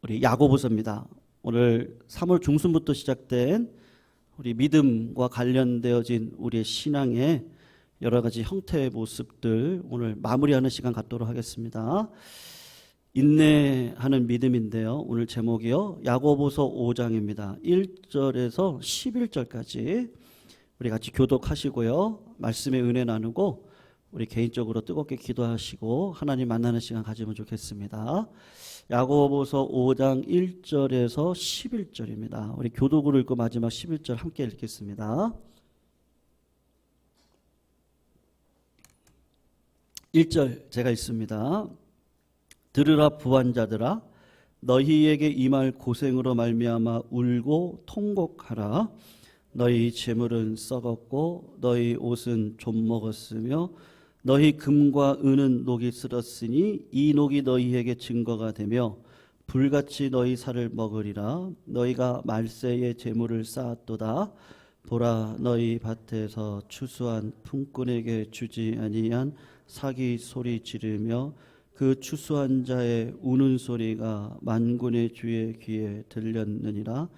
우리 야고보서입니다. 오늘 3월 중순부터 시작된 우리 믿음과 관련되어진 우리의 신앙의 여러 가지 형태의 모습들 오늘 마무리하는 시간 갖도록 하겠습니다. 인내하는 믿음인데요. 오늘 제목이요. 야고보서 5장입니다. 1절에서 11절까지 우리 같이 교독하시고요. 말씀의 은혜 나누고 우리 개인적으로 뜨겁게 기도하시고 하나님 만나는 시간 가지면 좋겠습니다. 야고보서 5장 1절에서 11절입니다. 우리 교독으로 읽고 마지막 11절 함께 읽겠습니다. 1절 제가 읽습니다. 들으라 부한자들아, 너희에게 임할 고생으로 말미암아 울고 통곡하라. 너희 재물은 썩었고 너희 옷은 좀 먹었으며 너희 금과 은은 녹이 쓸었으니 이 녹이 너희에게 증거가 되며 불같이 너희 살을 먹으리라. 너희가 말세의 재물을 쌓았도다. 보라, 너희 밭에서 추수한 품꾼에게 주지 아니한 사기 소리 지르며 그 추수한 자의 우는 소리가 만군의 주의 귀에 들렸느니라.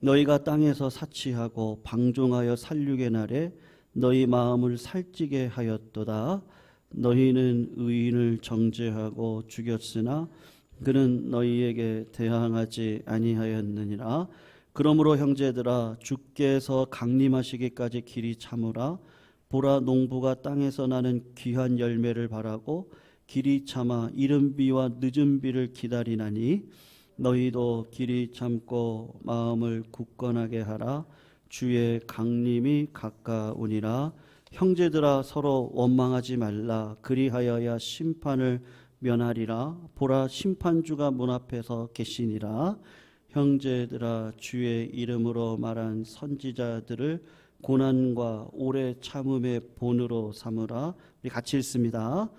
너희가 땅에서 사치하고 방종하여 살육의 날에 너희 마음을 살찌게 하였도다. 너희는 의인을 정죄하고 죽였으나 그는 너희에게 대항하지 아니하였느니라. 그러므로 형제들아, 주께서 강림하시기까지 길이 참으라. 보라, 농부가 땅에서 나는 귀한 열매를 바라고 길이 참아 이른 비와 늦은 비를 기다리나니 너희도 길이 참고 마음을 굳건하게 하라. 주의 강림이 가까우니라. 형제들아, 서로 원망하지 말라. 그리하여야 심판을 면하리라. 보라, 심판주가 문 앞에서 계시니라. 형제들아, 주의 이름으로 말한 선지자들을 고난과 오래 참음의 본으로 삼으라. 우리 같이 읽습니다.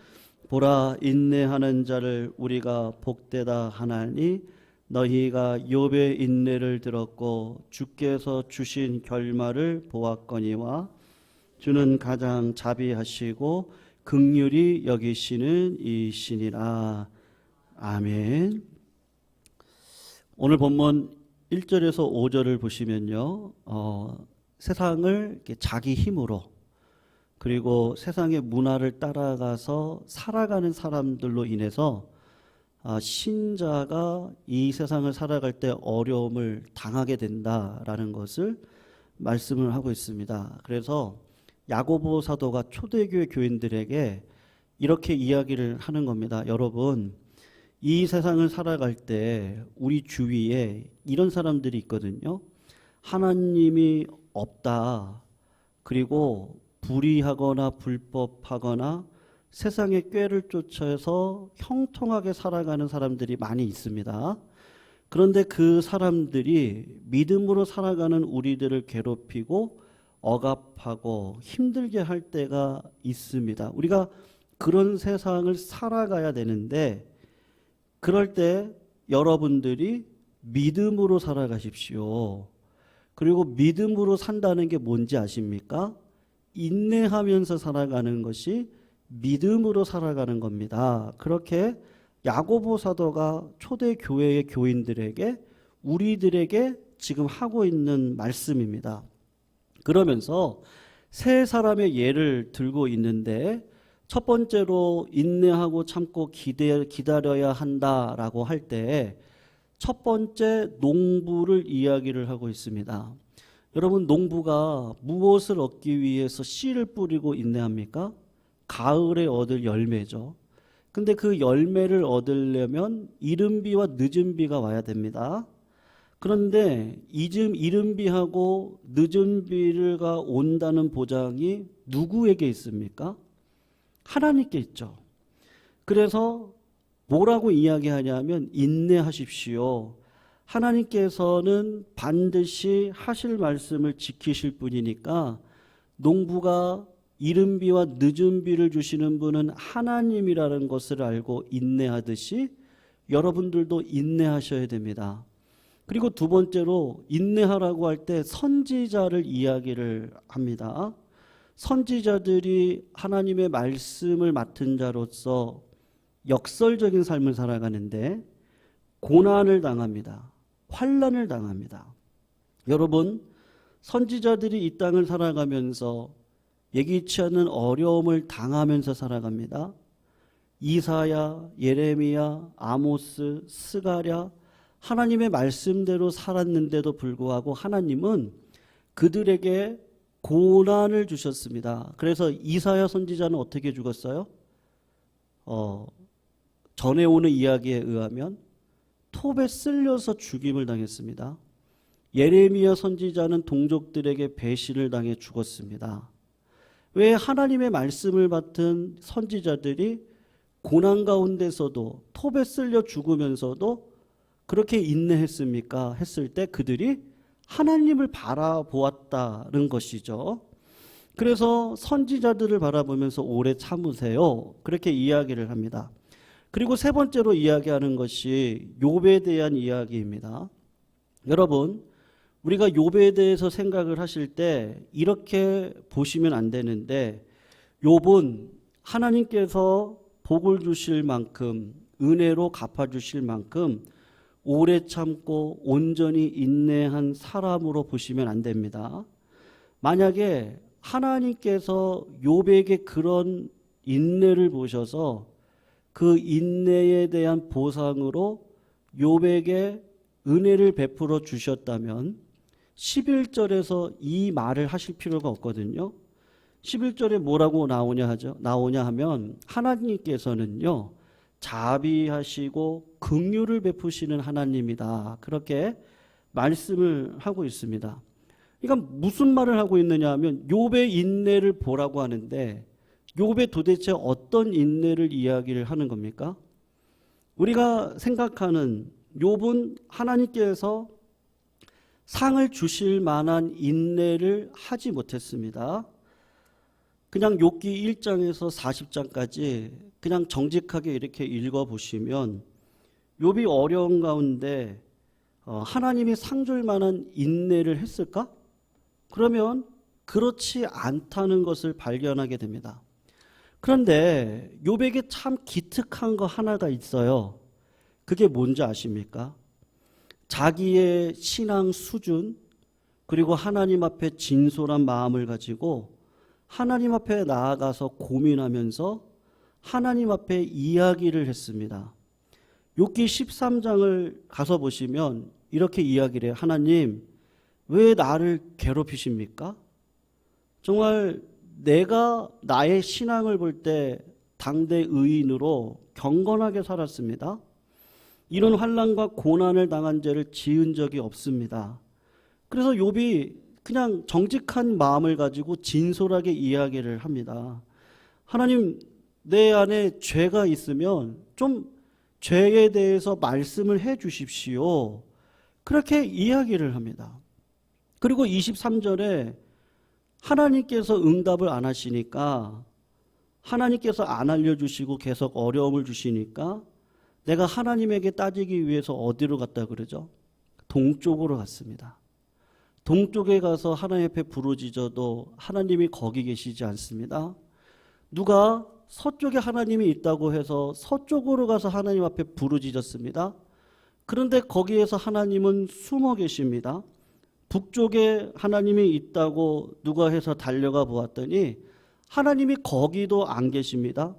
보라, 인내하는 자를 우리가 복되다 하나니 너희가 욥의 인내를 들었고 주께서 주신 결말을 보았거니와 주는 가장 자비하시고 긍휼히 여기시는 이시니라. 아멘. 오늘 본문 1절에서 5절을 보시면요, 세상을 이렇게 자기 힘으로 그리고 세상의 문화를 따라가서 살아가는 사람들로 인해서 신자가 이 세상을 살아갈 때 어려움을 당하게 된다라는 것을 말씀을 하고 있습니다. 그래서 야고보 사도가 초대교회 교인들에게 이렇게 이야기를 하는 겁니다. 여러분, 이 세상을 살아갈 때 우리 주위에 이런 사람들이 있거든요. 하나님이 없다. 그리고 불의하거나 불법하거나 세상의 꾀를 쫓아서 형통하게 살아가는 사람들이 많이 있습니다. 그런데 그 사람들이 믿음으로 살아가는 우리들을 괴롭히고 억압하고 힘들게 할 때가 있습니다. 우리가 그런 세상을 살아가야 되는데 그럴 때 여러분들이 믿음으로 살아가십시오. 그리고 믿음으로 산다는 게 뭔지 아십니까? 인내하면서 살아가는 것이 믿음으로 살아가는 겁니다. 그렇게 야고보 사도가 초대 교회의 교인들에게 우리들에게 지금 하고 있는 말씀입니다. 그러면서 세 사람의 예를 들고 있는데 첫 번째로 인내하고 참고 기다려야 한다라고 할 때 첫 번째 농부를 이야기를 하고 있습니다. 여러분, 농부가 무엇을 얻기 위해서 씨를 뿌리고 인내합니까? 가을에 얻을 열매죠. 근데 그 열매를 얻으려면 이른 비와 늦은 비가 와야 됩니다. 그런데 이른 비하고 늦은 비가 온다는 보장이 누구에게 있습니까? 하나님께 있죠. 그래서 뭐라고 이야기하냐면 인내하십시오. 하나님께서는 반드시 하실 말씀을 지키실 분이니까 농부가 이른 비와 늦은 비를 주시는 분은 하나님이라는 것을 알고 인내하듯이 여러분들도 인내하셔야 됩니다. 그리고 두 번째로 인내하라고 할 때 선지자를 이야기를 합니다. 선지자들이 하나님의 말씀을 맡은 자로서 역설적인 삶을 살아가는데 고난을 당합니다. 환난을 당합니다. 여러분, 선지자들이 이 땅을 살아가면서 예기치 않는 어려움을 당하면서 살아갑니다. 이사야, 예레미야, 아모스, 스가랴, 하나님의 말씀대로 살았는데도 불구하고 하나님은 그들에게 고난을 주셨습니다. 그래서 이사야 선지자는 어떻게 죽었어요? 전에 오는 이야기에 의하면 톱에 쓸려서 죽임을 당했습니다. 예레미야 선지자는 동족들에게 배신을 당해 죽었습니다. 왜 하나님의 말씀을 받은 선지자들이 고난 가운데서도 톱에 쓸려 죽으면서도 그렇게 인내했습니까? 했을 때 그들이 하나님을 바라보았다는 것이죠. 그래서 선지자들을 바라보면서 오래 참으세요. 그렇게 이야기를 합니다. 그리고 세 번째로 이야기하는 것이 욥에 대한 이야기입니다. 여러분, 우리가 욥에 대해서 생각을 하실 때 이렇게 보시면 안 되는데, 욥은 하나님께서 복을 주실 만큼, 은혜로 갚아주실 만큼 오래 참고 온전히 인내한 사람으로 보시면 안 됩니다. 만약에 하나님께서 욥에게 그런 인내를 보셔서 그 인내에 대한 보상으로 욥에게 은혜를 베풀어 주셨다면 11절에서 이 말을 하실 필요가 없거든요. 11절에 뭐라고 나오냐 하면 하나님께서는요, 자비하시고 긍휼을 베푸시는 하나님이다. 그렇게 말씀을 하고 있습니다. 그러니까 무슨 말을 하고 있느냐 하면 욥의 인내를 보라고 하는데, 욥의 도대체 어떤 인내를 이야기를 하는 겁니까? 우리가 생각하는 욥은 하나님께서 상을 주실 만한 인내를 하지 못했습니다. 그냥 욥기 1장에서 40장까지 그냥 정직하게 이렇게 읽어보시면 욥이 어려운 가운데 하나님이 상 줄 만한 인내를 했을까? 그러면 그렇지 않다는 것을 발견하게 됩니다. 그런데 욥에게 참 기특한 거 하나가 있어요. 그게 뭔지 아십니까? 자기의 신앙 수준, 그리고 하나님 앞에 진솔한 마음을 가지고 하나님 앞에 나아가서 고민하면서 하나님 앞에 이야기를 했습니다. 욥기 13장을 가서 보시면 이렇게 이야기를 해요. 하나님, 왜 나를 괴롭히십니까? 정말 내가 나의 신앙을 볼 때 당대 의인으로 경건하게 살았습니다. 이런 환난과 고난을 당한 죄를 지은 적이 없습니다. 그래서 욥이 그냥 정직한 마음을 가지고 진솔하게 이야기를 합니다. 하나님, 내 안에 죄가 있으면 좀 죄에 대해서 말씀을 해 주십시오. 그렇게 이야기를 합니다. 그리고 23절에 하나님께서 응답을 안 하시니까, 하나님께서 안 알려주시고 계속 어려움을 주시니까 내가 하나님에게 따지기 위해서 어디로 갔다 그러죠? 동쪽으로 갔습니다. 동쪽에 가서 하나님 앞에 부르짖어도 하나님이 거기 계시지 않습니다. 누가 서쪽에 하나님이 있다고 해서 서쪽으로 가서 하나님 앞에 부르짖었습니다. 그런데 거기에서 하나님은 숨어 계십니다. 북쪽에 하나님이 있다고 누가 해서 달려가 보았더니 하나님이 거기도 안 계십니다.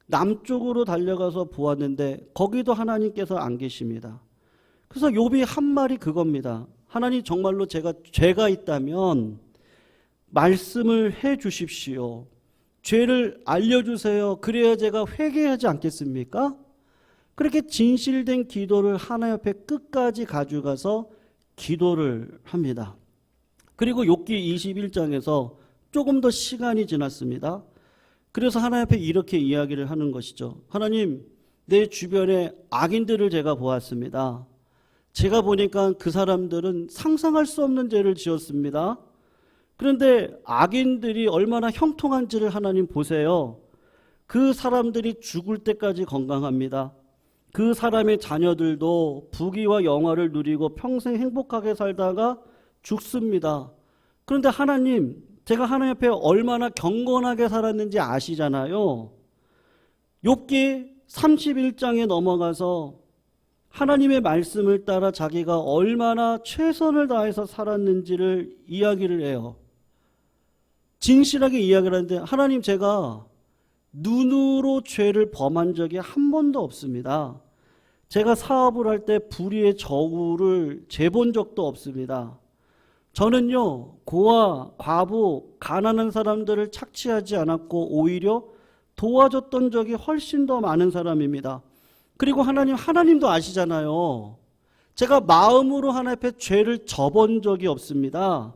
남쪽으로 달려가서 보았는데 거기도 하나님께서 안 계십니다. 그래서 욥이 한 말이 그겁니다. 하나님, 정말로 제가 죄가 있다면 말씀을 해 주십시오. 죄를 알려주세요. 그래야 제가 회개하지 않겠습니까? 그렇게 진실된 기도를 하나님 앞에 끝까지 가져가서 기도를 합니다. 그리고 욥기 21장에서 조금 더 시간이 지났습니다. 그래서 하나님 앞에 이렇게 이야기를 하는 것이죠. 하나님, 내 주변에 악인들을 제가 보았습니다. 제가 보니까 그 사람들은 상상할 수 없는 죄를 지었습니다. 그런데 악인들이 얼마나 형통한지를 하나님 보세요. 그 사람들이 죽을 때까지 건강합니다. 그 사람의 자녀들도 부귀와 영화를 누리고 평생 행복하게 살다가 죽습니다. 그런데 하나님, 제가 하나님 앞에 얼마나 경건하게 살았는지 아시잖아요. 욥기 31장에 넘어가서 하나님의 말씀을 따라 자기가 얼마나 최선을 다해서 살았는지를 이야기를 해요. 진실하게 이야기를 하는데, 하나님, 제가 눈으로 죄를 범한 적이 한 번도 없습니다. 제가 사업을 할 때 불의의 저울을 재본 적도 없습니다. 저는요, 고아, 과부, 가난한 사람들을 착취하지 않았고 오히려 도와줬던 적이 훨씬 더 많은 사람입니다. 그리고 하나님도 아시잖아요. 제가 마음으로 하나님 앞에 죄를 져본 적이 없습니다.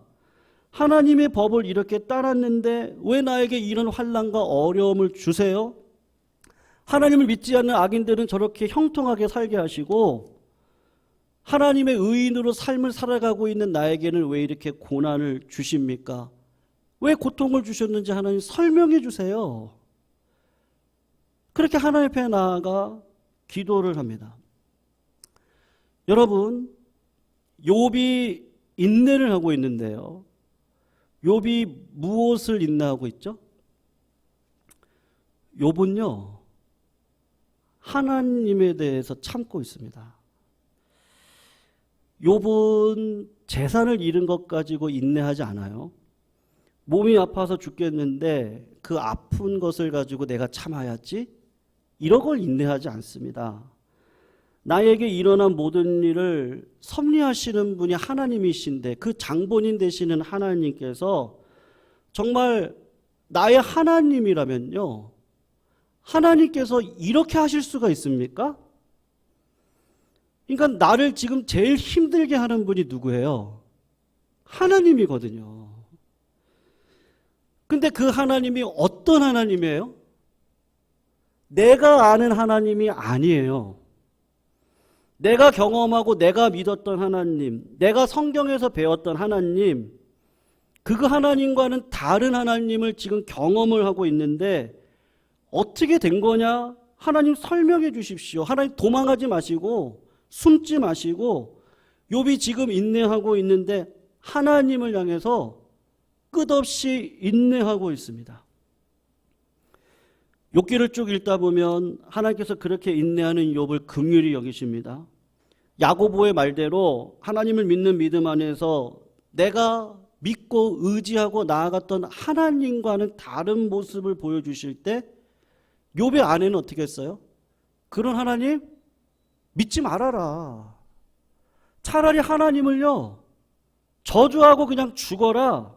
하나님의 법을 이렇게 따랐는데 왜 나에게 이런 환난과 어려움을 주세요? 하나님을 믿지 않는 악인들은 저렇게 형통하게 살게 하시고 하나님의 의인으로 삶을 살아가고 있는 나에게는 왜 이렇게 고난을 주십니까? 왜 고통을 주셨는지 하나님 설명해 주세요. 그렇게 하나님 앞에 나아가 기도를 합니다. 여러분, 욥이 인내를 하고 있는데요. 욥이 무엇을 인내하고 있죠? 욥은요, 하나님에 대해서 참고 있습니다. 욥은 재산을 잃은 것 가지고 인내하지 않아요. 몸이 아파서 죽겠는데 그 아픈 것을 가지고 내가 참아야지, 이런 걸 인내하지 않습니다. 나에게 일어난 모든 일을 섭리하시는 분이 하나님이신데 그 장본인 되시는 하나님께서 정말 나의 하나님이라면요, 하나님께서 이렇게 하실 수가 있습니까? 그러니까 나를 지금 제일 힘들게 하는 분이 누구예요? 하나님이거든요. 근데 그 하나님이 어떤 하나님이에요? 내가 아는 하나님이 아니에요. 내가 경험하고 내가 믿었던 하나님, 내가 성경에서 배웠던 하나님, 그 하나님과는 다른 하나님을 지금 경험을 하고 있는데 어떻게 된 거냐? 하나님 설명해 주십시오. 하나님 도망가지 마시고 숨지 마시고, 욥이 지금 인내하고 있는데 하나님을 향해서 끝없이 인내하고 있습니다. 욥기를 쭉 읽다 보면 하나님께서 그렇게 인내하는 욥을 긍휼히 여기십니다. 야고보의 말대로 하나님을 믿는 믿음 안에서 내가 믿고 의지하고 나아갔던 하나님과는 다른 모습을 보여주실 때 욥의 아내는 어떻게 했어요? 그런 하나님 믿지 말아라. 차라리 하나님을요 저주하고 그냥 죽어라.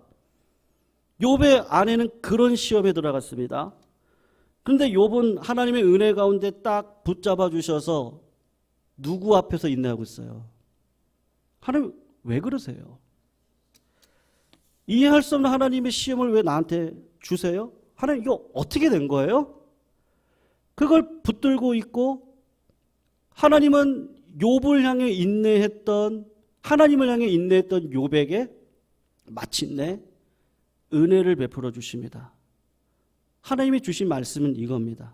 욥의 아내는 그런 시험에 들어갔습니다. 그런데 욥은 하나님의 은혜 가운데 딱 붙잡아 주셔서 누구 앞에서 인내하고 있어요? 하나님 왜 그러세요? 이해할 수 없는 하나님의 시험을 왜 나한테 주세요? 하나님 이거 어떻게 된 거예요? 그걸 붙들고 있고, 하나님은 욥을 향해 하나님을 향해 인내했던 욥에게 마침내 은혜를 베풀어 주십니다. 하나님이 주신 말씀은 이겁니다.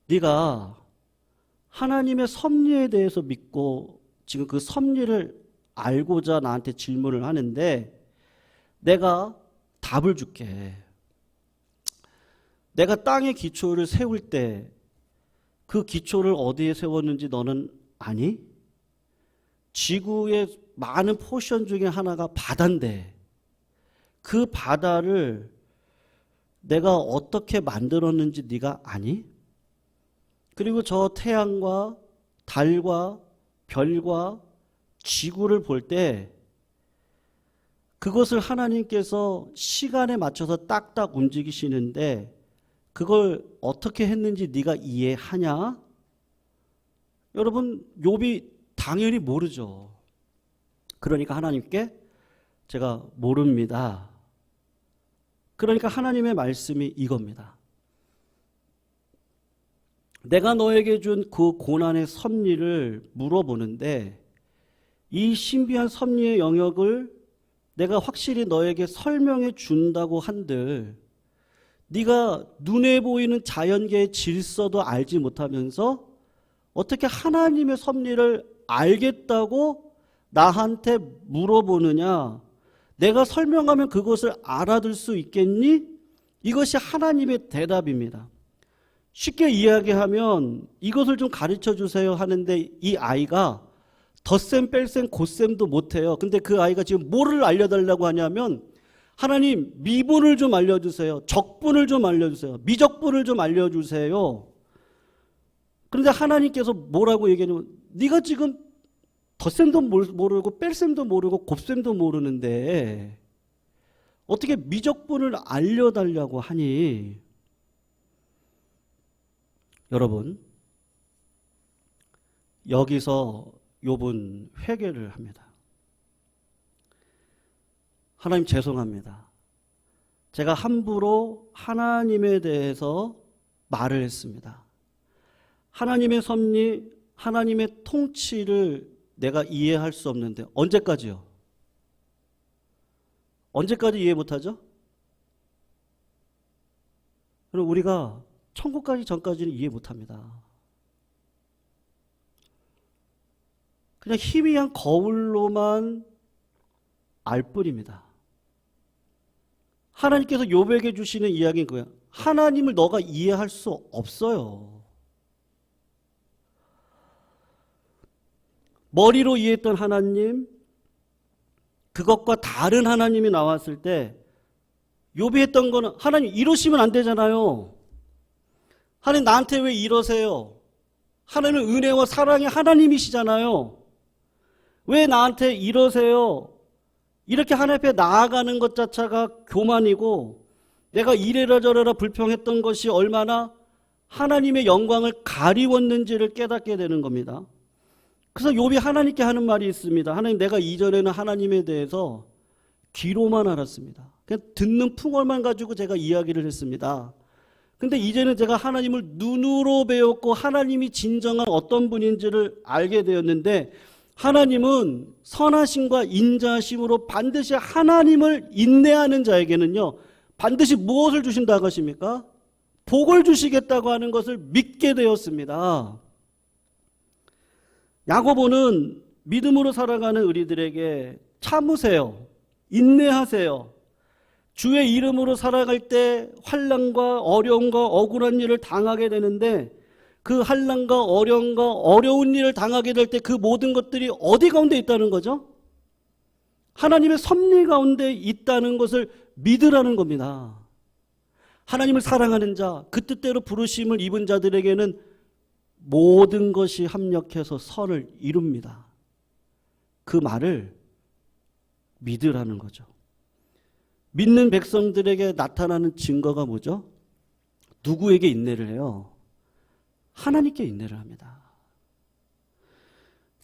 네가 하나님의 섭리에 대해서 믿고 지금 그 섭리를 알고자 나한테 질문을 하는데 내가 답을 줄게. 내가 땅의 기초를 세울 때 그 기초를 어디에 세웠는지 너는 아니? 지구의 많은 포션 중에 하나가 바다인데 그 바다를 내가 어떻게 만들었는지 네가 아니? 그리고 저 태양과 달과 별과 지구를 볼 때 그것을 하나님께서 시간에 맞춰서 딱딱 움직이시는데 그걸 어떻게 했는지 네가 이해하냐? 여러분, 욥이 당연히 모르죠. 그러니까 하나님께 제가 모릅니다. 그러니까 하나님의 말씀이 이겁니다. 내가 너에게 준 그 고난의 섭리를 물어보는데 이 신비한 섭리의 영역을 내가 확실히 너에게 설명해 준다고 한들 네가 눈에 보이는 자연계의 질서도 알지 못하면서 어떻게 하나님의 섭리를 알겠다고 나한테 물어보느냐? 내가 설명하면 그것을 알아들 수 있겠니? 이것이 하나님의 대답입니다. 쉽게 이야기하면 이것을 좀 가르쳐 주세요 하는데 이 아이가 덧셈 뺄셈 곧셈도 못해요. 근데 그 아이가 지금 뭐를 알려달라고 하냐면 하나님 미분을 좀 알려주세요. 적분을 좀 알려주세요. 미적분을 좀 알려주세요. 그런데 하나님께서 뭐라고 얘기하냐면 네가 지금 덧셈도 모르고 뺄셈도 모르고 곱셈도 모르는데 어떻게 미적분을 알려달라고 하니? 여러분, 여기서 욥은 회개를 합니다. 하나님 죄송합니다. 제가 함부로 하나님에 대해서 말을 했습니다. 하나님의 섭리, 하나님의 통치를 내가 이해할 수 없는데 언제까지요? 언제까지 이해 못하죠? 그럼 우리가 천국 가기 전까지는 이해 못합니다. 그냥 희미한 거울로만 알 뿐입니다. 하나님께서 욥에게 주시는 이야기는 그거야. 하나님을 너가 이해할 수 없어요. 머리로 이해했던 하나님, 그것과 다른 하나님이 나왔을 때 욥이 했던 거는 하나님 이러시면 안 되잖아요. 하나님 나한테 왜 이러세요? 하나님은 은혜와 사랑의 하나님이시잖아요. 왜 나한테 이러세요? 이렇게 하나님 앞에 나아가는 것 자체가 교만이고 내가 이래라 저래라 불평했던 것이 얼마나 하나님의 영광을 가리웠는지를 깨닫게 되는 겁니다. 그래서 욥이 하나님께 하는 말이 있습니다. 하나님, 내가 이전에는 하나님에 대해서 귀로만 알았습니다. 그냥 듣는 풍월만 가지고 제가 이야기를 했습니다. 근데 이제는 제가 하나님을 눈으로 배웠고 하나님이 진정한 어떤 분인지를 알게 되었는데 하나님은 선하심과 인자하심으로 반드시 하나님을 인내하는 자에게는요 반드시 무엇을 주신다고 하십니까? 복을 주시겠다고 하는 것을 믿게 되었습니다. 야고보는 믿음으로 살아가는 우리들에게 참으세요. 인내하세요. 주의 이름으로 살아갈 때 환난과 어려움과 억울한 일을 당하게 되는데 그 환난과 어려움과 어려운 일을 당하게 될 때 그 모든 것들이 어디 가운데 있다는 거죠? 하나님의 섭리 가운데 있다는 것을 믿으라는 겁니다. 하나님을 사랑하는 자, 그 뜻대로 부르심을 입은 자들에게는 모든 것이 합력해서 선을 이룹니다. 그 말을 믿으라는 거죠. 믿는 백성들에게 나타나는 증거가 뭐죠? 누구에게 인내를 해요? 하나님께 인내를 합니다.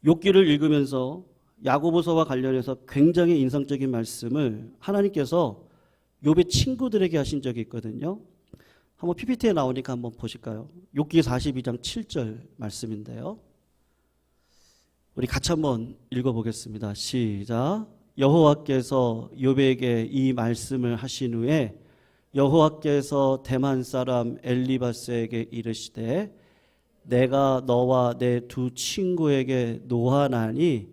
욥기를 읽으면서 야고보서와 관련해서 굉장히 인상적인 말씀을 하나님께서 욥의 친구들에게 하신 적이 있거든요. 한번 PPT에 나오니까 한번 보실까요? 욥기 42장 7절 말씀인데요. 우리 같이 한번 읽어보겠습니다. 시작. 여호와께서 욥에게 이 말씀을 하신 후에 여호와께서 대만 사람 엘리바스에게 이르시되 내가 너와 내 두 친구에게 노하나니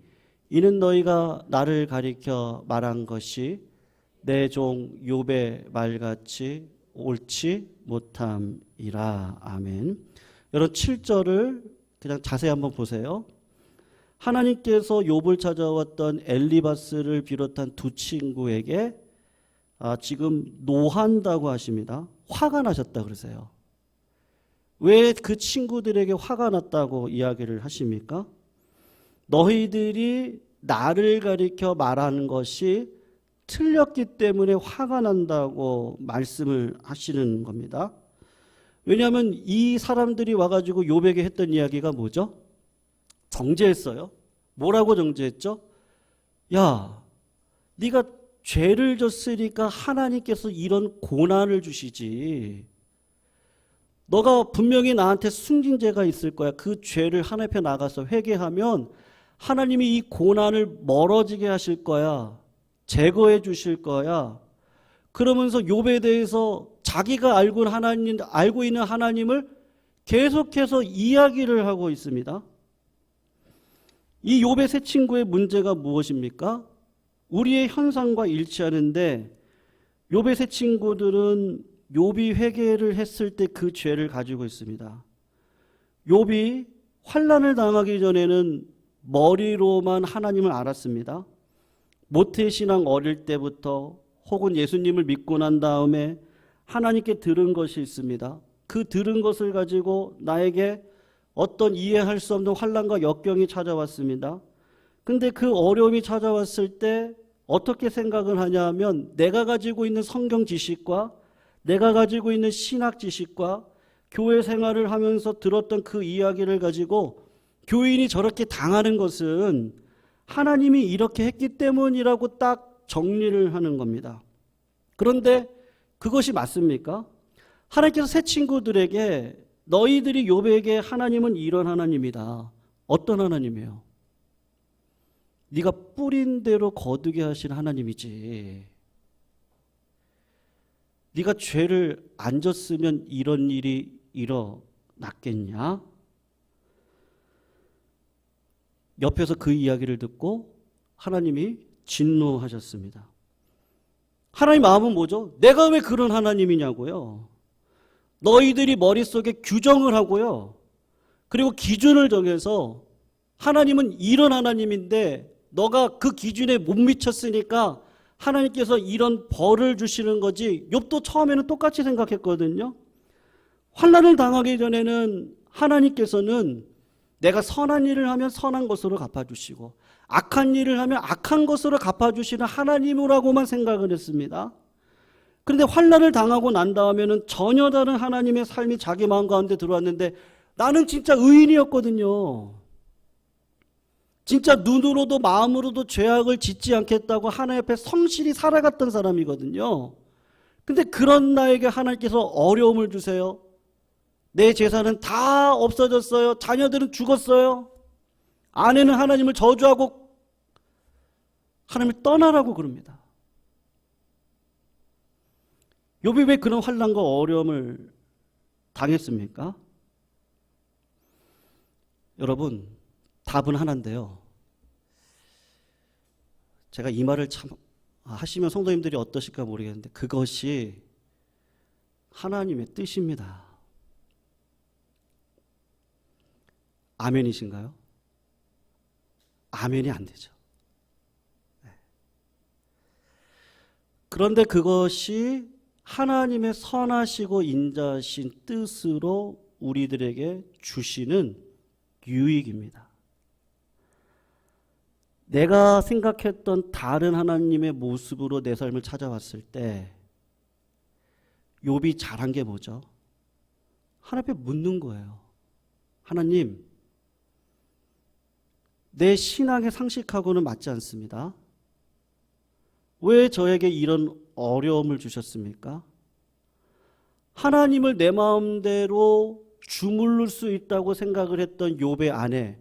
이는 너희가 나를 가리켜 말한 것이 내 종 욥의 말같이 옳지 못함이라. 아멘. 여러분 7절을 그냥 자세히 한번 보세요. 하나님께서 욥을 찾아왔던 엘리바스를 비롯한 두 친구에게 지금 노한다고 하십니다. 화가 나셨다 그러세요. 왜 그 친구들에게 화가 났다고 이야기를 하십니까? 너희들이 나를 가리켜 말하는 것이 틀렸기 때문에 화가 난다고 말씀을 하시는 겁니다. 왜냐하면 이 사람들이 와가지고 욥에게 했던 이야기가 뭐죠? 정죄했어요. 뭐라고 정죄했죠? 야, 네가 죄를 졌으니까 하나님께서 이런 고난을 주시지. 너가 분명히 나한테 숨긴 죄가 있을 거야. 그 죄를 하나님 앞에 나가서 회개하면 하나님이 이 고난을 멀어지게 하실 거야. 제거해 주실 거야. 그러면서 욥에 대해서 자기가 알고 있는 하나님을 계속해서 이야기를 하고 있습니다. 이 욥의 세 친구의 문제가 무엇입니까? 우리의 현상과 일치하는데 욥의 세 친구들은 욥이 회개를 했을 때 그 죄를 가지고 있습니다. 욥이 환난을 당하기 전에는 머리로만 하나님을 알았습니다. 모태신앙 어릴 때부터 혹은 예수님을 믿고 난 다음에 하나님께 들은 것이 있습니다. 그 들은 것을 가지고 나에게 어떤 이해할 수 없는 환난과 역경이 찾아왔습니다. 근데 그 어려움이 찾아왔을 때 어떻게 생각을 하냐 하면 내가 가지고 있는 성경 지식과 내가 가지고 있는 신학 지식과 교회 생활을 하면서 들었던 그 이야기를 가지고 교인이 저렇게 당하는 것은 하나님이 이렇게 했기 때문이라고 딱 정리를 하는 겁니다. 그런데 그것이 맞습니까? 하나님께서 새 친구들에게 너희들이 욥에게 하나님은 이런 하나님이다. 어떤 하나님이에요? 네가 뿌린 대로 거두게 하신 하나님이지. 네가 죄를 안 졌으면 이런 일이 일어났겠냐? 옆에서 그 이야기를 듣고 하나님이 진노하셨습니다. 하나님 마음은 뭐죠? 내가 왜 그런 하나님이냐고요. 너희들이 머릿속에 규정을 하고요. 그리고 기준을 정해서 하나님은 이런 하나님인데 너가 그 기준에 못 미쳤으니까 하나님께서 이런 벌을 주시는 거지. 욥도 처음에는 똑같이 생각했거든요. 환난을 당하기 전에는 하나님께서는 내가 선한 일을 하면 선한 것으로 갚아주시고 악한 일을 하면 악한 것으로 갚아주시는 하나님이라고만 생각을 했습니다. 그런데 환난을 당하고 난 다음에는 전혀 다른 하나님의 삶이 자기 마음 가운데 들어왔는데 나는 진짜 의인이었거든요. 진짜 눈으로도 마음으로도 죄악을 짓지 않겠다고 하나님 앞에 성실히 살아갔던 사람이거든요. 근데 그런 나에게 하나님께서 어려움을 주세요. 내 재산은 다 없어졌어요. 자녀들은 죽었어요. 아내는 하나님을 저주하고 하나님을 떠나라고 그럽니다. 욥이 왜 그런 환난과 어려움을 당했습니까? 여러분, 답은 하나인데요. 제가 이 말을 참 하시면 성도님들이 어떠실까 모르겠는데 그것이 하나님의 뜻입니다. 아멘이신가요? 아멘이 안 되죠. 그런데 그것이 하나님의 선하시고 인자하신 뜻으로 우리들에게 주시는 유익입니다. 내가 생각했던 다른 하나님의 모습으로 내 삶을 찾아왔을 때 욥이 잘한 게 뭐죠? 하나님 앞에 묻는 거예요. 하나님, 내 신앙의 상식하고는 맞지 않습니다. 왜 저에게 이런 어려움을 주셨습니까? 하나님을 내 마음대로 주물를 수 있다고 생각을 했던 욥의 아내,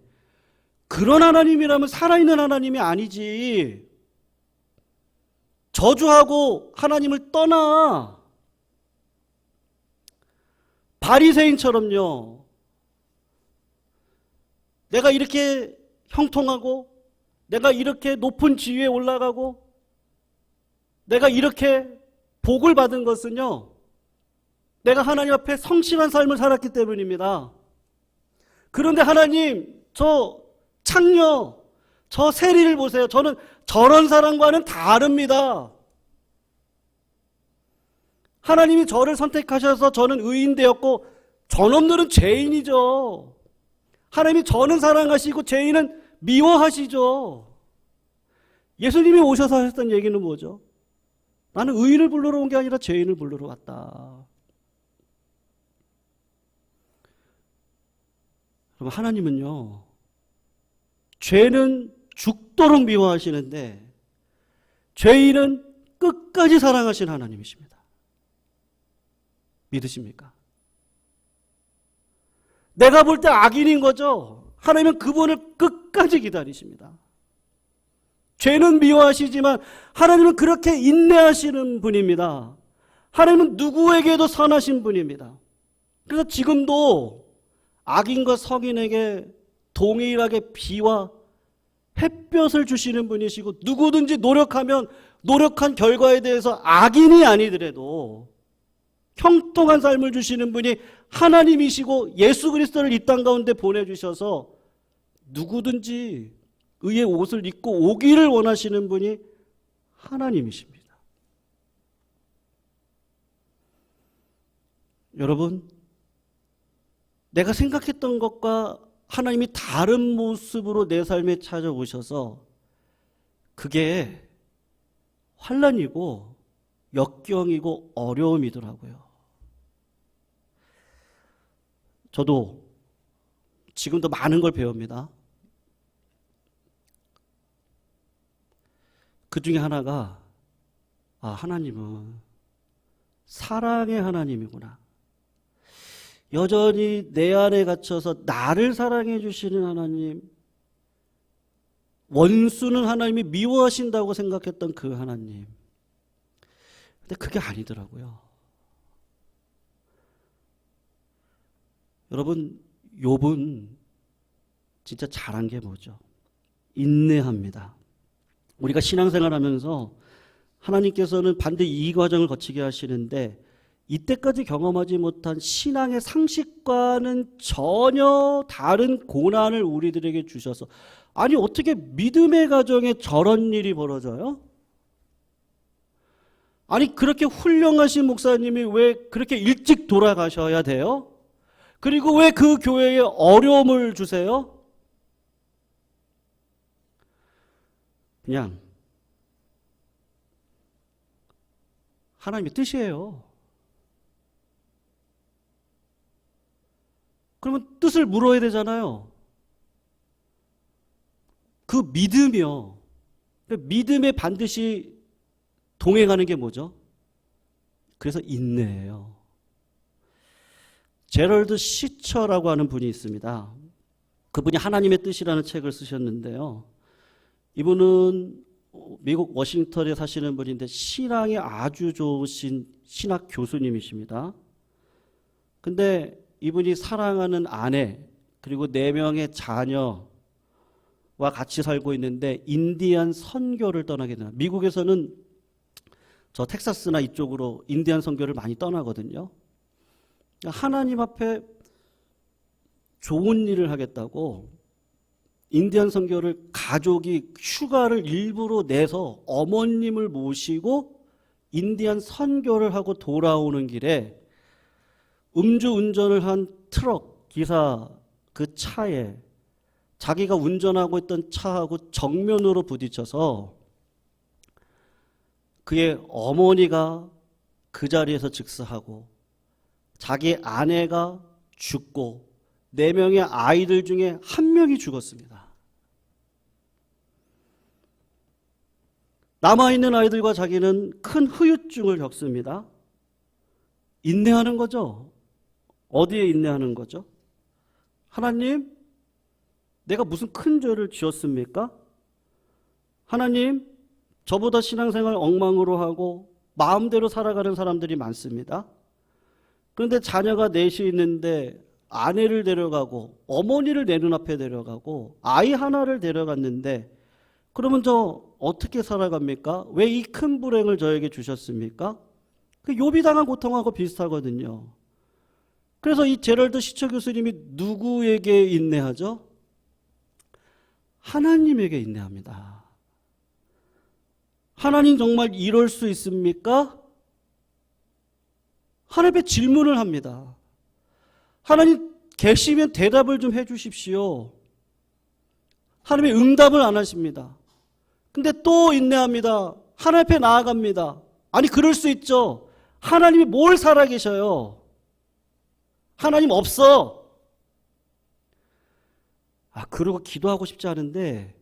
그런 하나님이라면 살아있는 하나님이 아니지. 저주하고 하나님을 떠나. 바리새인처럼요. 내가 이렇게 형통하고 내가 이렇게 높은 지위에 올라가고 내가 이렇게 복을 받은 것은요, 내가 하나님 앞에 성실한 삶을 살았기 때문입니다. 그런데 하나님, 저 창녀, 저 세리를 보세요. 저는 저런 사람과는 다릅니다. 하나님이 저를 선택하셔서 저는 의인 되었고 저놈들은 죄인이죠. 하나님이 저는 사랑하시고 죄인은 미워하시죠. 예수님이 오셔서 하셨던 얘기는 뭐죠? 나는 의인을 부르러 온 게 아니라 죄인을 부르러 왔다. 그럼 하나님은요, 죄는 죽도록 미워하시는데 죄인은 끝까지 사랑하시는 하나님이십니다. 믿으십니까? 내가 볼 때 악인인 거죠. 하나님은 그분을 끝까지 기다리십니다. 죄는 미워하시지만 하나님은 그렇게 인내하시는 분입니다. 하나님은 누구에게도 선하신 분입니다. 그래서 지금도 악인과 성인에게 동일하게 비와 햇볕을 주시는 분이시고 누구든지 노력하면 노력한 결과에 대해서 악인이 아니더라도 형통한 삶을 주시는 분이 하나님이시고 예수 그리스도를 이 땅 가운데 보내주셔서 누구든지 의의 옷을 입고 오기를 원하시는 분이 하나님이십니다. 여러분, 내가 생각했던 것과 하나님이 다른 모습으로 내 삶에 찾아오셔서 그게 환난이고 역경이고 어려움이더라고요. 저도 지금도 많은 걸 배웁니다. 그 중에 하나가 하나님은 사랑의 하나님이구나. 여전히 내 안에 갇혀서 나를 사랑해 주시는 하나님, 원수는 하나님이 미워하신다고 생각했던 그 하나님. 근데 그게 아니더라고요. 여러분, 욥은 진짜 잘한 게 뭐죠? 인내합니다. 우리가 신앙생활하면서 하나님께서는 반드시 이 과정을 거치게 하시는데 이때까지 경험하지 못한 신앙의 상식과는 전혀 다른 고난을 우리들에게 주셔서, 아니 어떻게 믿음의 가정에 저런 일이 벌어져요? 아니 그렇게 훌륭하신 목사님이 왜 그렇게 일찍 돌아가셔야 돼요? 그리고 왜 그 교회에 어려움을 주세요? 그냥 하나님의 뜻이에요. 그러면 뜻을 물어야 되잖아요. 그 믿음이요. 믿음에 반드시 동행하는 게 뭐죠? 그래서 인내예요. 제럴드 시처라고 하는 분이 있습니다. 그분이 하나님의 뜻이라는 책을 쓰셨는데요. 이분은 미국 워싱턴에 사시는 분인데 신앙이 아주 좋으신 신학 교수님이십니다. 근데 이분이 사랑하는 아내 그리고 4명의 자녀와 같이 살고 있는데 인디안 선교를 떠나게 되나. 미국에서는 저 텍사스나 이쪽으로 인디안 선교를 많이 떠나거든요. 하나님 앞에 좋은 일을 하겠다고 인디안 선교를 가족이 휴가를 일부러 내서 어머님을 모시고 인디안 선교를 하고 돌아오는 길에 음주운전을 한 트럭 기사 그 차에 자기가 운전하고 있던 차하고 정면으로 부딪혀서 그의 어머니가 그 자리에서 즉사하고 자기 아내가 죽고 4명의 아이들 중에 1명이 죽었습니다. 남아있는 아이들과 자기는 큰 후유증을 겪습니다. 인내하는 거죠. 어디에 인내하는 거죠? 하나님, 내가 무슨 큰 죄를 지었습니까? 하나님, 저보다 신앙생활 엉망으로 하고 마음대로 살아가는 사람들이 많습니다. 그런데 자녀가 넷이 있는데 아내를 데려가고 어머니를 내 눈앞에 데려가고 아이 하나를 데려갔는데 그러면 저 어떻게 살아갑니까? 왜 이 큰 불행을 저에게 주셨습니까? 그 욥이 당한 고통하고 비슷하거든요. 그래서 이 제럴드 시처 교수님이 누구에게 인내하죠? 하나님에게 인내합니다. 하나님 정말 이럴 수 있습니까? 하나님께 질문을 합니다. 하나님 계시면 대답을 좀 해주십시오. 하나님의 응답을 안 하십니다. 근데 또 인내합니다. 하나님 앞에 나아갑니다. 아니 그럴 수 있죠. 하나님이 뭘 살아계셔요? 하나님 없어. 그러고 기도하고 싶지 않은데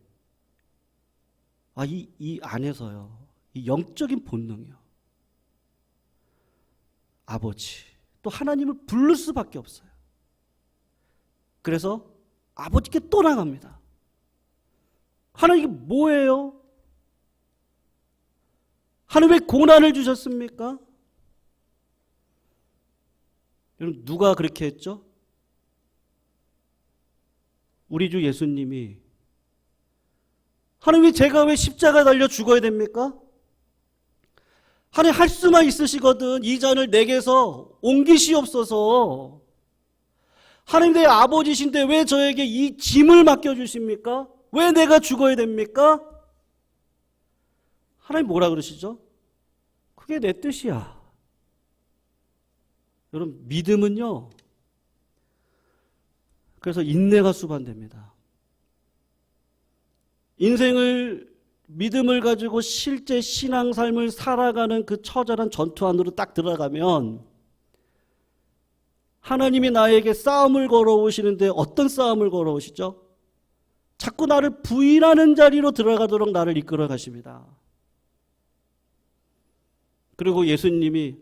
이 안에서요. 이 영적인 본능이요. 아버지, 또 하나님을 부를 수밖에 없어요. 그래서 아버지께 또 나갑니다. 하나님 이게 뭐예요? 하나님 왜 고난을 주셨습니까? 여러분 누가 그렇게 했죠? 우리 주 예수님이. 하나님 제가 왜 십자가 달려 죽어야 됩니까? 하나님 할 수만 있으시거든 이 잔을 내게서 옮기시옵소서. 하나님 내 아버지신데 왜 저에게 이 짐을 맡겨주십니까? 왜 내가 죽어야 됩니까? 하나님 뭐라 그러시죠? 그게 내 뜻이야. 여러분 믿음은요, 그래서 인내가 수반됩니다. 인생을 믿음을 가지고 실제 신앙 삶을 살아가는 그 처절한 전투 안으로 딱 들어가면 하나님이 나에게 싸움을 걸어오시는데 어떤 싸움을 걸어오시죠? 자꾸 나를 부인하는 자리로 들어가도록 나를 이끌어 가십니다. 그리고 예수님이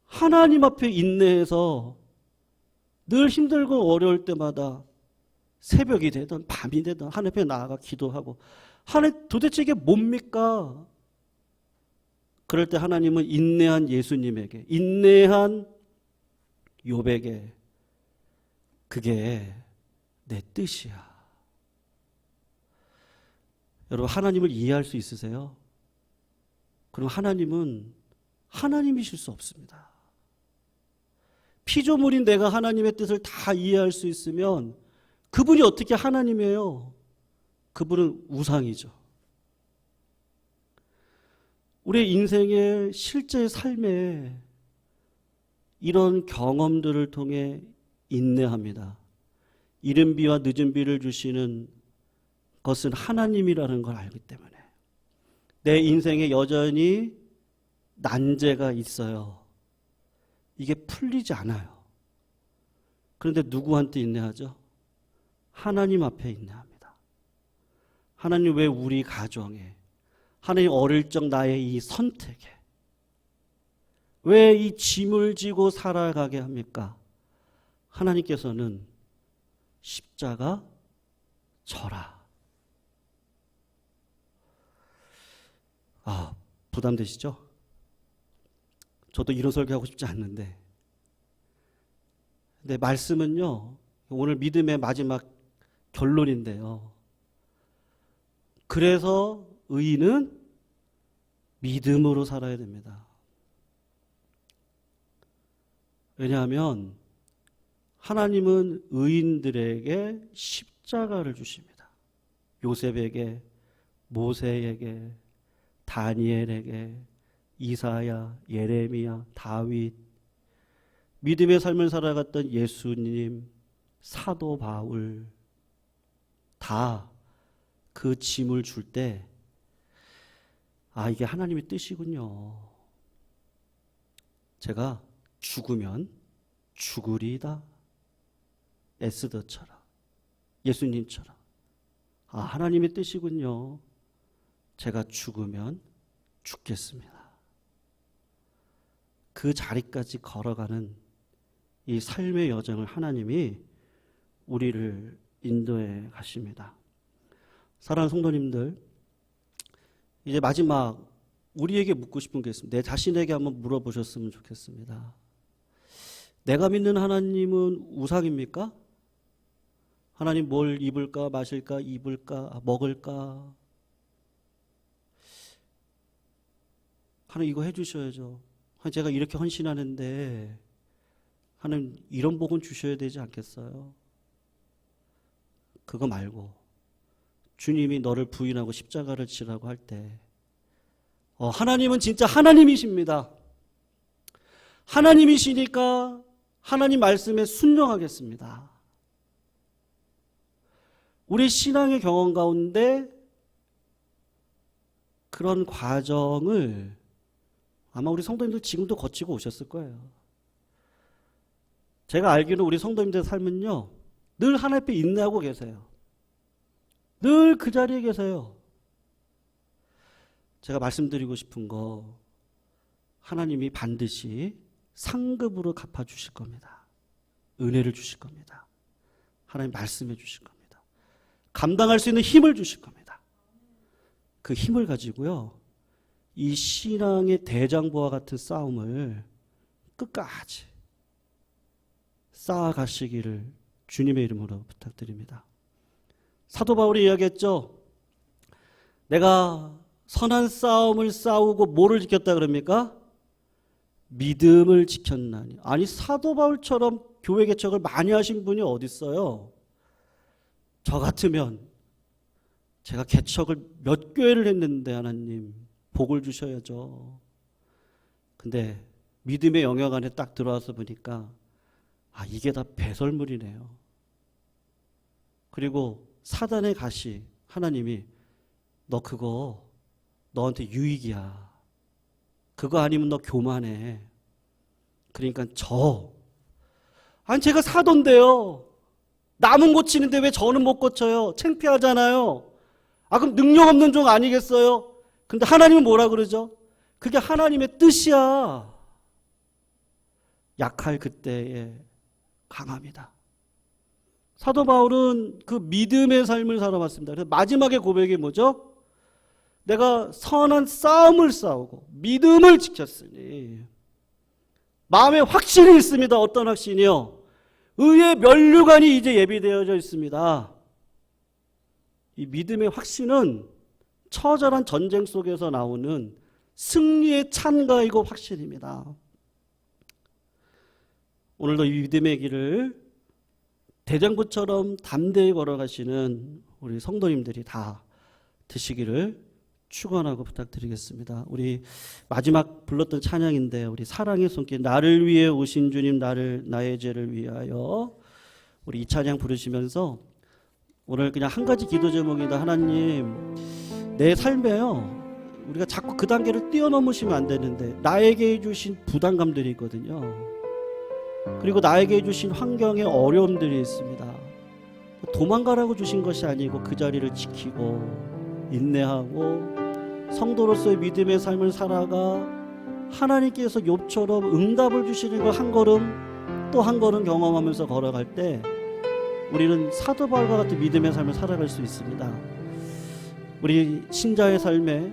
하나님 앞에 인내해서 늘 힘들고 어려울 때마다 새벽이 되든 밤이 되든 하나님 앞에 나아가 기도하고, 하나님 도대체 이게 뭡니까? 그럴 때 하나님은 인내한 예수님에게, 인내한 욥에게 그게 내 뜻이야. 여러분 하나님을 이해할 수 있으세요? 그럼 하나님은 하나님이실 수 없습니다. 피조물인 내가 하나님의 뜻을 다 이해할 수 있으면 그분이 어떻게 하나님이에요? 그분은 우상이죠. 우리의 인생의 실제 삶에 이런 경험들을 통해 인내합니다. 이른 비와 늦은 비를 주시는 것은 하나님이라는 걸 알기 때문에 내 인생에 여전히 난제가 있어요. 이게 풀리지 않아요. 그런데 누구한테 인내하죠? 하나님 앞에 인내합니다. 하나님 왜 우리 가정에, 하나님 어릴 적 나의 이 선택에 왜 이 짐을 지고 살아가게 합니까? 하나님께서는 십자가 져라. 부담되시죠? 저도 이런 설교하고 싶지 않는데, 근데 말씀은요, 오늘 믿음의 마지막 결론인데요. 그래서 의인은 믿음으로 살아야 됩니다. 왜냐하면 하나님은 의인들에게 십자가를 주십니다. 요셉에게, 모세에게, 다니엘에게, 이사야, 예레미야, 다윗, 믿음의 삶을 살아갔던 예수님, 사도 바울, 다 그 짐을 줄 때, 이게 하나님의 뜻이군요. 제가 죽으면 죽으리이다. 에스더처럼, 예수님처럼. 하나님의 뜻이군요. 제가 죽으면 죽겠습니다. 그 자리까지 걸어가는 이 삶의 여정을 하나님이 우리를 인도해 가십니다. 사랑하는 성도님들, 이제 마지막 우리에게 묻고 싶은 게 있습니다. 내 자신에게 한번 물어보셨으면 좋겠습니다. 내가 믿는 하나님은 우상입니까? 하나님 뭘 입을까, 마실까, 입을까, 먹을까? 하나님 이거 해주셔야죠. 하나님 제가 이렇게 헌신하는데 하나님 이런 복은 주셔야 되지 않겠어요? 그거 말고 주님이 너를 부인하고 십자가를 지라고 할 때 하나님은 진짜 하나님이십니다. 하나님이시니까 하나님 말씀에 순종하겠습니다. 우리 신앙의 경험 가운데 그런 과정을 아마 우리 성도님들 지금도 거치고 오셨을 거예요. 제가 알기로는 우리 성도님들의 삶은요, 늘 하나님 앞에 인내하고 계세요. 늘 그 자리에 계세요. 제가 말씀드리고 싶은 거, 하나님이 반드시 상급으로 갚아주실 겁니다. 은혜를 주실 겁니다. 하나님 말씀해 주실 겁니다. 감당할 수 있는 힘을 주실 겁니다. 그 힘을 가지고요, 이 신앙의 대장부와 같은 싸움을 끝까지 쌓아가시기를 주님의 이름으로 부탁드립니다. 사도 바울이 이야기했죠. 내가 선한 싸움을 싸우고 뭐를 지켰다 그럽니까? 믿음을 지켰나니. 아니 사도 바울처럼 교회 개척을 많이 하신 분이 어디 있어요? 저 같으면 제가 개척을 몇 교회를 했는데 하나님 복을 주셔야죠. 근데 믿음의 영역 안에 딱 들어와서 보니까 이게 다 배설물이네요. 그리고 사단의 가시 하나님이 너 그거 너한테 유익이야. 그거 아니면 너 교만해. 그러니까 아니 제가 사도인데요. 남은 고치는데 왜 저는 못 고쳐요? 창피하잖아요. 그럼 능력 없는 종 아니겠어요? 근데 하나님은 뭐라 그러죠? 그게 하나님의 뜻이야. 약할 그때에 강합니다. 사도 바울은 그 믿음의 삶을 살아왔습니다. 그래서 마지막에 고백이 뭐죠? 내가 선한 싸움을 싸우고 믿음을 지켰으니. 마음에 확신이 있습니다. 어떤 확신이요? 의의 면류관이 이제 예비되어져 있습니다. 이 믿음의 확신은 처절한 전쟁 속에서 나오는 승리의 찬가이고 확신입니다. 오늘도 이 믿음의 길을 대장부처럼 담대히 걸어가시는 우리 성도님들이 다 되시기를 축원하고 부탁드리겠습니다. 우리 마지막 불렀던 찬양인데 우리 사랑의 손길 나를 위해 오신 주님 나의 죄를 위하여 우리 이 찬양 부르시면서 오늘 그냥 한 가지 기도 제목이다. 하나님 내 삶에요 우리가 자꾸 그 단계를 뛰어넘으시면 안 되는데 나에게 주신 부담감들이 있거든요. 그리고 나에게 주신 환경에 어려움들이 있습니다. 도망가라고 주신 것이 아니고 그 자리를 지키고 인내하고 성도로서의 믿음의 삶을 살아가 하나님께서 욥처럼 응답을 주시는 걸 한 걸음 또 한 걸음 경험하면서 걸어갈 때 우리는 사도 바울과 같은 믿음의 삶을 살아갈 수 있습니다. 우리 신자의 삶에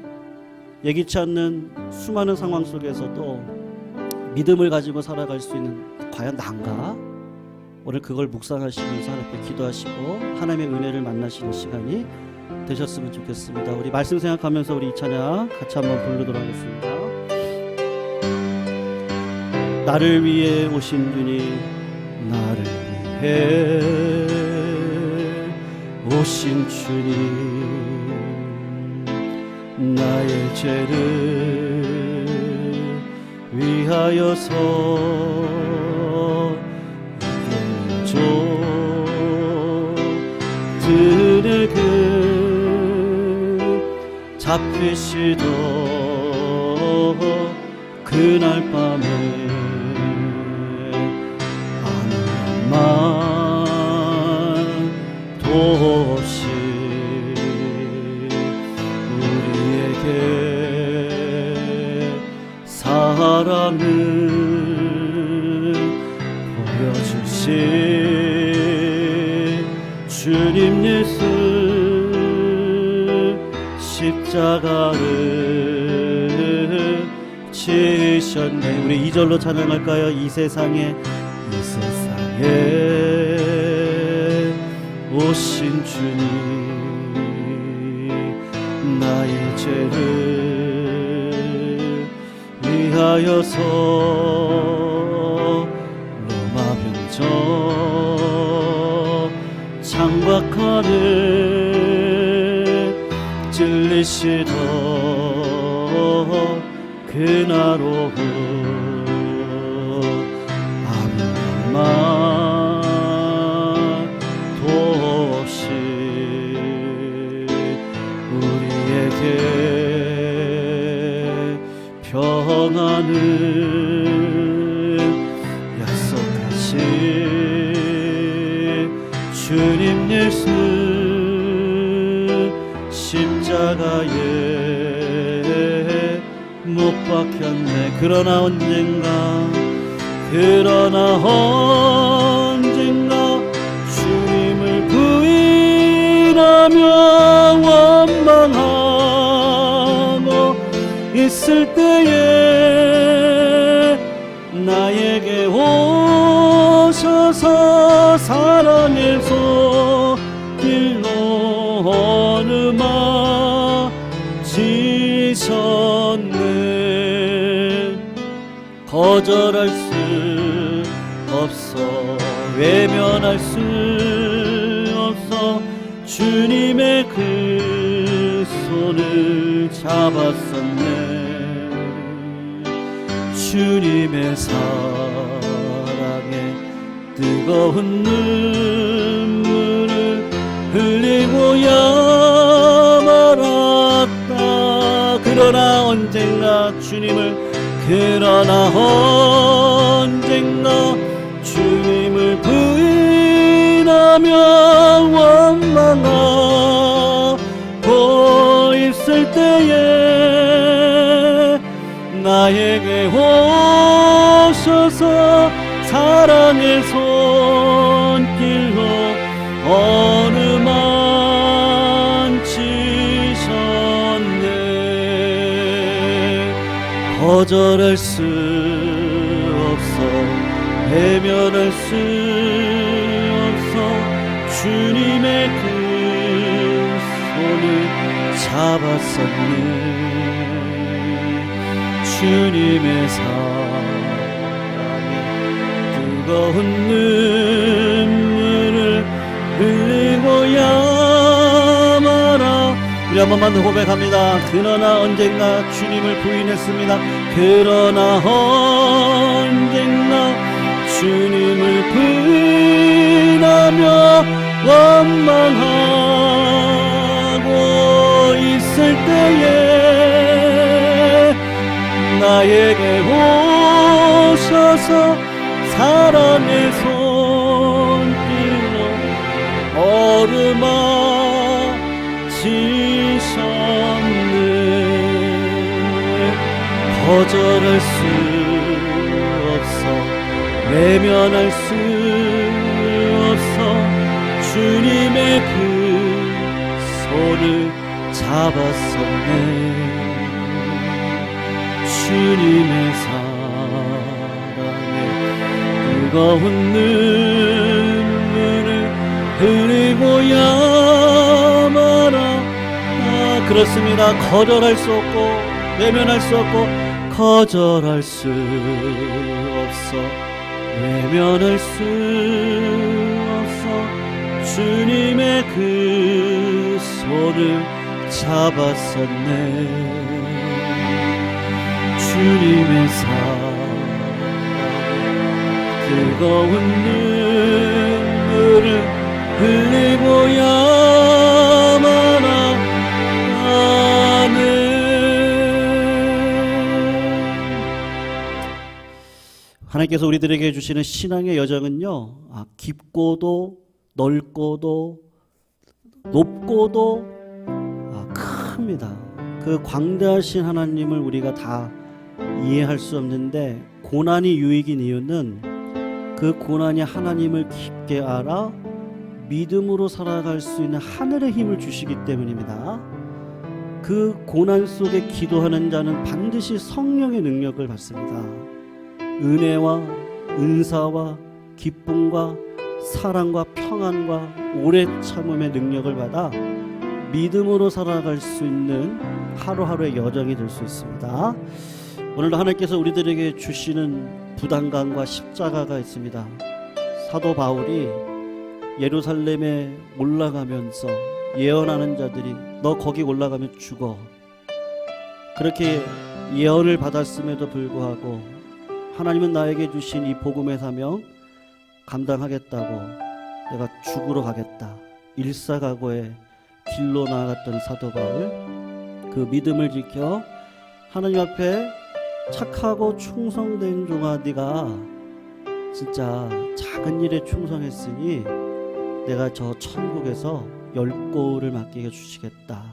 예기치 않는 수많은 상황 속에서도 믿음을 가지고 살아갈 수 있는 과연 난가? 오늘 그걸 묵상하시면서 하나님께 기도하시고 하나님의 은혜를 만나시는 시간이 되셨으면 좋겠습니다. 우리 말씀 생각하면서 우리 이 찬양 같이 한번 부르도록 하겠습니다. 나를 위해 오신 주님 나를 위해 오신 주님 나의 죄를 위하여서 줘 들을 잡히시던 그날 밤에 아무 말도 없이 우리에게 사랑을 보여주신 주님 예수 십자가를 지셨네. 우리 2절로 찬양할까요? 이 세상에 오신 주님 나의 죄를 위하여서 로마 병정 장박하는 찔리시던 그날 오후 아무 말도 없이 우리에게 평안을 약속하신 주님 예수 십자가에 못 박혔네. 그러나 언젠가 주님을 부인하며 원망하고 있을 때에 나에게 오셔서 사랑의 손길로 어느 마지 거절할 수 없어 외면할 수 없어 주님의 그 손을 잡았었네. 주님의 사랑에 뜨거운 눈물을 흘리고야 말았다. 그러나 언젠가 주님을 부인하며 원망하고 있을 때에 나에게 오셔서 사랑의 손길로 어느 만지셨네. 거절할 수 없어 외면할 수 없어 주님의 그 손을 잡았었네. 주님의 사랑에 뜨거운 눈물을 흘리고야 말아. 우리 한 번만 더 고백합니다. 그러나 언젠가 주님을 부인했습니다. 그러나 언젠가 주님을 부인하며 원망하고 있을 때에 나에게 오셔서 사랑의 손길로 어루만지셨네. 거절할 수 없어 외면할 수 없어 주님의 그 손을 잡았었네. 주님의 사랑에 뜨거운 눈물을 흘리고야 말아. 그렇습니다. 거절할 수 없고 외면할 수 없고 거절할 수 없어 외면할 수 없어 주님의 그 손을 잡았었네. 주님의 사랑 뜨거운 눈물을 흘리고야 말아가네. 하나님께서 우리들에게 주시는 신앙의 여정은요, 깊고도 넓고도 높고도 큽니다. 그 광대하신 하나님을 우리가 다 이해할 수 없는데 고난이 유익인 이유는 그 고난이 하나님을 깊게 알아 믿음으로 살아갈 수 있는 하늘의 힘을 주시기 때문입니다. 그 고난 속에 기도하는 자는 반드시 성령의 능력을 받습니다. 은혜와 은사와 기쁨과 사랑과 평안과 오래 참음의 능력을 받아 믿음으로 살아갈 수 있는 하루하루의 여정이 될 수 있습니다. 오늘도 하나님께서 우리들에게 주시는 부담감과 십자가가 있습니다. 사도 바울이 예루살렘에 올라가면서 예언하는 자들이 너 거기 올라가면 죽어, 그렇게 예언을 받았음에도 불구하고 하나님은 나에게 주신 이 복음의 사명 감당하겠다고 내가 죽으러 가겠다, 일사각오의 길로 나아갔던 사도 바울, 그 믿음을 지켜 하나님 앞에 착하고 충성된 종아, 네가 진짜 작은 일에 충성했으니 내가 저 천국에서 10고을 맡기게 주시겠다.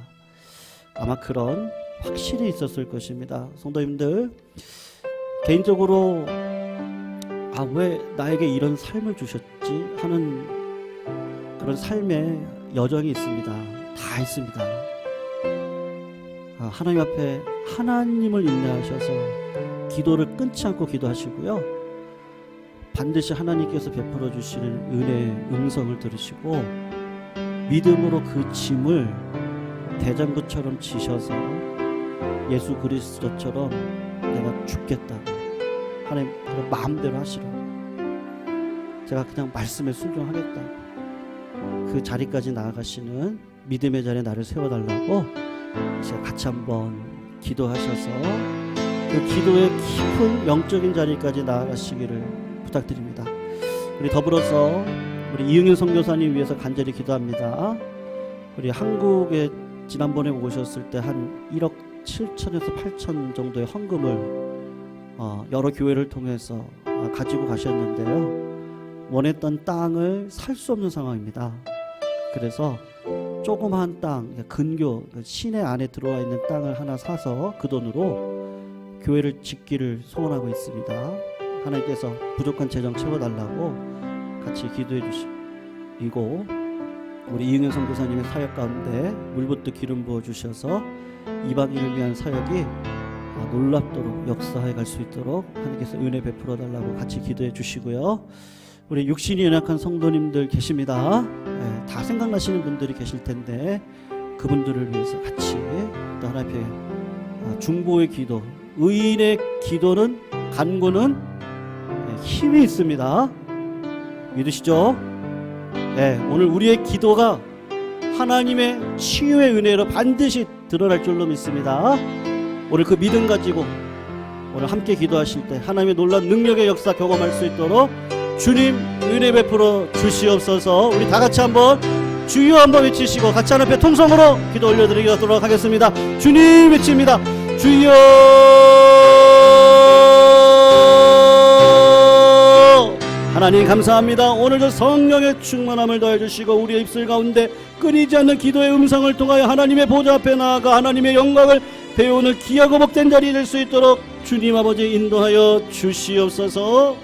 아마 그런 확신이 있었을 것입니다. 성도님들, 개인적으로 왜 나에게 이런 삶을 주셨지 하는 그런 삶의 여정이 있습니다. 다 있습니다. 하나님 앞에 하나님을 인내하셔서 기도를 끊지 않고 기도하시고요, 반드시 하나님께서 베풀어 주시는 은혜의 음성을 들으시고 믿음으로 그 짐을 대장부처럼 지셔서 예수 그리스도처럼 내가 죽겠다고 하나님 그런 마음대로 하시라고. 제가 그냥 말씀에 순종하겠다고. 그 자리까지 나아가시는 믿음의 자리에 나를 세워달라고 제가 같이 한번 기도하셔서 그 기도의 깊은 영적인 자리까지 나아가시기를 부탁드립니다. 우리 더불어서 우리 이응윤 선교사님 위해서 간절히 기도합니다. 우리 한국에 지난번에 오셨을 때 한 1억 7천에서 8천 정도의 헌금을 여러 교회를 통해서 가지고 가셨는데요. 원했던 땅을 살 수 없는 상황입니다. 그래서 조그마한 땅, 근교 시내 안에 들어와 있는 땅을 하나 사서 그 돈으로 교회를 짓기를 소원하고 있습니다. 하나님께서 부족한 재정 채워달라고 같이 기도해 주시고, 우리 이응현 선교사님의 사역 가운데 물붓도 기름 부어 주셔서 이방인을 위한 사역이 놀랍도록 역사해 갈 수 있도록 하나님께서 은혜 베풀어 달라고 같이 기도해 주시고요. 우리 육신이 연약한 성도님들 계십니다. 다 생각나시는 분들이 계실 텐데 그분들을 위해서 같이 또 하나님 앞에 중보의 기도, 의인의 기도는 간구는 힘이 있습니다. 믿으시죠? 오늘 우리의 기도가 하나님의 치유의 은혜로 반드시 드러날 줄로 믿습니다. 오늘 그 믿음 가지고 오늘 함께 기도하실 때 하나님의 놀라운 능력의 역사 경험할 수 있도록 주님 은혜 베풀어 주시옵소서. 우리 다 같이 한번 주여 한번 외치시고 같이 하나님 앞에 통성으로 기도 올려드리도록 하겠습니다. 주님 외칩니다. 주여. 하나님 감사합니다. 오늘도 성령의 충만함을 더해주시고 우리의 입술 가운데 끊이지 않는 기도의 음성을 통하여 하나님의 보좌 앞에 나아가 하나님의 영광을 배우는 귀하고 복된 자리 될 수 있도록 주님 아버지 인도하여 주시옵소서.